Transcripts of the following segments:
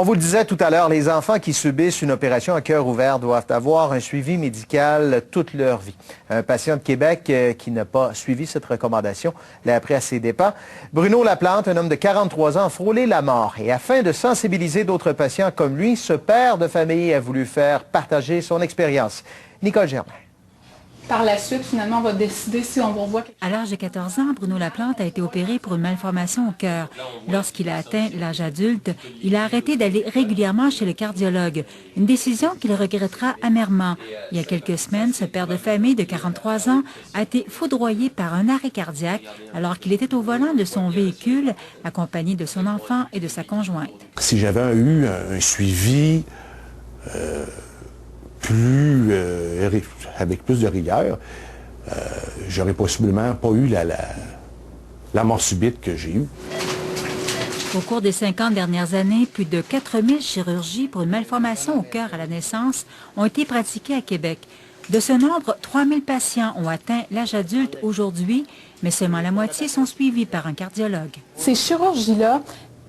On vous le disait tout à l'heure, les enfants qui subissent une opération à cœur ouvert doivent avoir un suivi médical toute leur vie. Un patient de Québec qui n'a pas suivi cette recommandation l'a appris à ses dépens. Bruno Laplante, un homme de 43 ans, a frôlé la mort. Et afin de sensibiliser d'autres patients comme lui, ce père de famille a voulu faire partager son expérience. Nicole Germain. Par la suite, finalement, on va décider si on revoit... À l'âge de 14 ans, Bruno Laplante a été opéré pour une malformation au cœur. Lorsqu'il a atteint l'âge adulte, il a arrêté d'aller régulièrement chez le cardiologue. Une décision qu'il regrettera amèrement. Il y a quelques semaines, ce père de famille de 43 ans a été foudroyé par un arrêt cardiaque alors qu'il était au volant de son véhicule, accompagné de son enfant et de sa conjointe. Si j'avais eu un suivi avec plus de rigueur, j'aurais possiblement pas eu la mort subite que j'ai eue. Au cours des 50 dernières années, plus de 4000 chirurgies pour une malformation au cœur à la naissance ont été pratiquées à Québec. De ce nombre, 3000 patients ont atteint l'âge adulte aujourd'hui, mais seulement la moitié sont suivis par un cardiologue. Ces chirurgies-là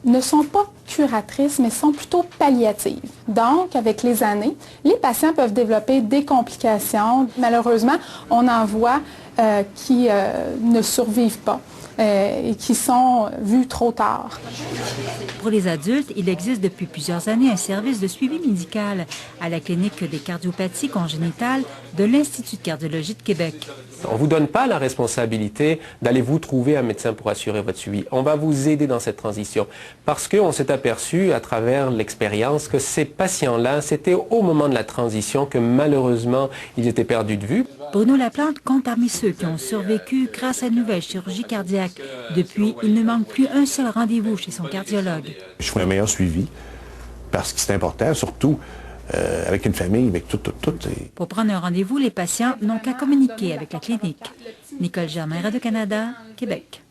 ne sont pas curatrices, mais sont plutôt palliatives. Donc, avec les années, les patients peuvent développer des complications. Malheureusement, on en voit qui ne survivent pas et qui sont vus trop tard. Pour les adultes, il existe depuis plusieurs années un service de suivi médical à la clinique des cardiopathies congénitales de l'Institut de cardiologie de Québec. On ne vous donne pas la responsabilité d'aller vous trouver un médecin pour assurer votre suivi. On va vous aider dans cette transition parce qu'on s'est aperçu à travers l'expérience que ces patients-là, c'était au moment de la transition que malheureusement, ils étaient perdus de vue. Bruno Laplante compte parmi ceux qui ont survécu grâce à une nouvelle chirurgie cardiaque. Depuis, il ne manque plus un seul rendez-vous chez son cardiologue. Je fais un meilleur suivi parce que c'est important, surtout avec une famille, avec tout. Pour prendre un rendez-vous, les patients n'ont qu'à communiquer avec la clinique. Nicole Germain, Radio-Canada, Québec.